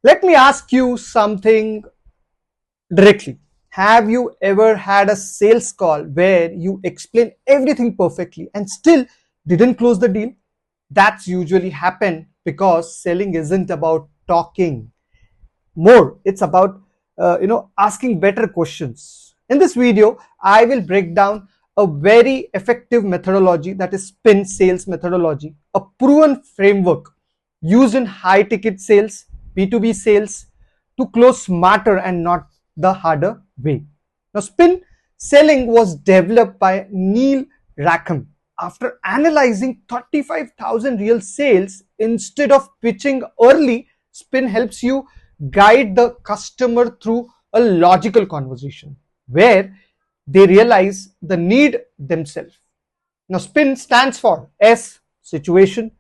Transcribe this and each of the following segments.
Let me ask you something directly. Have you ever had a sales call where you explain everything perfectly and still didn't close the deal? That's usually happen because selling isn't about talking more. It's about asking better questions. In this video, I will break down a very effective methodology, that is spin sales methodology, a proven framework used in high ticket sales, B2B sales, to close smarter and not the harder way. Now, spin selling was developed by Neil Rackham after analyzing 35,000 real sales. Instead of pitching early, spin helps you guide the customer through a logical conversation where they realize the need themselves. Now, spin stands for S, situation,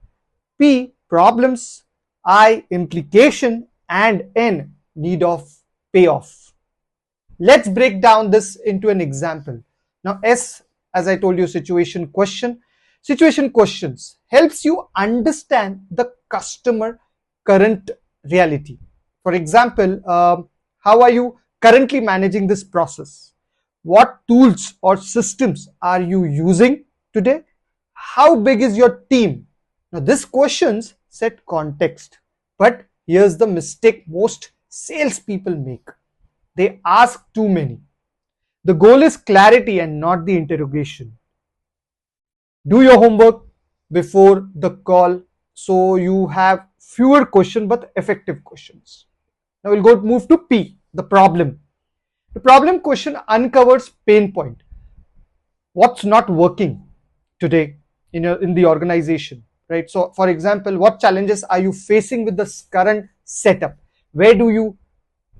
P, problems, I, implication, and N, need of payoff. Let's break down this into an example. Now, S, as I told you, situation, question. Situation questions helps you understand the customer current reality. For example, how are you currently managing this process? What tools or systems are you using today? How big is your team? Now, these questions set context, but here's the mistake most salespeople make. They ask too many. The goal is clarity and not the interrogation. Do your homework before the call so you have fewer questions but effective questions. Now we'll move to P, the problem. The problem question uncovers pain point. What's not working today in the organization, right? So for example, what challenges are you facing with this current setup? Where do you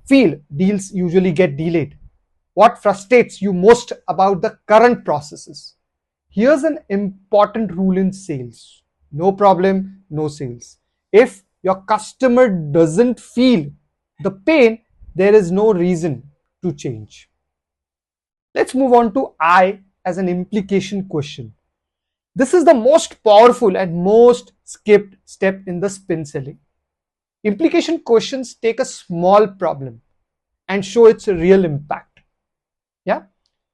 feel deals usually get delayed? What frustrates you most about the current processes? Here's an important rule in sales. No problem, no sales. If your customer doesn't feel the pain, there is no reason to change. Let's move on to I as an implication question. This is the most powerful and most skipped step in the spin selling. Implication questions take a small problem and show its real impact. Yeah.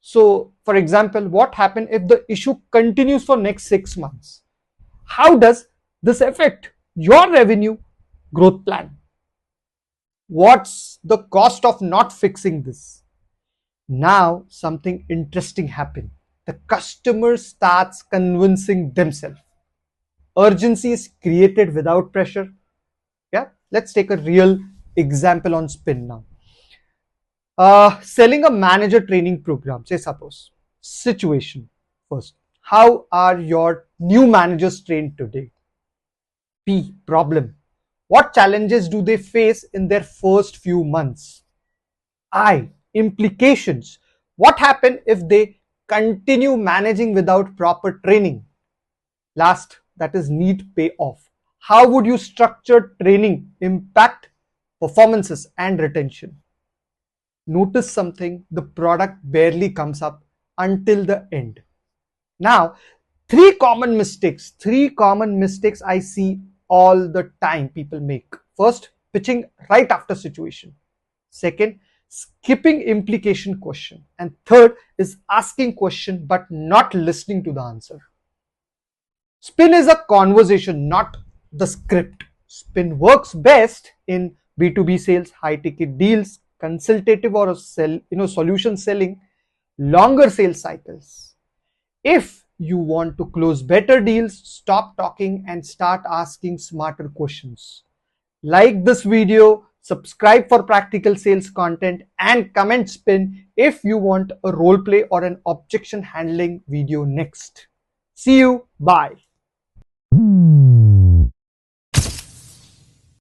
So, for example, what happens if the issue continues for next 6 months? How does this affect your revenue growth plan? What's the cost of not fixing this? Now, something interesting happens. The customer starts convincing themselves. Urgency is created without pressure. Yeah, let's take a real example on spin now. Selling a manager training program, say suppose. Situation first. How are your new managers trained today? P, problem. What challenges do they face in their first few months? I, implications. What happens if they continue managing without proper training? Last, that is need-payoff. How would you structure training impact performances and retention? Notice something, the product barely comes up until the end. Now, three common mistakes I see all the time people make. First, pitching right after situation. Second, skipping implication question. And third is asking question but not listening to the answer. Spin is a conversation, not the script. Spin works best in B2B sales, high ticket deals, consultative or solution selling, longer sales cycles. If you want to close better deals, stop talking and start asking smarter questions. Like this video, subscribe for practical sales content, and comment spin if you want a role play or an objection handling video next. See you. Bye.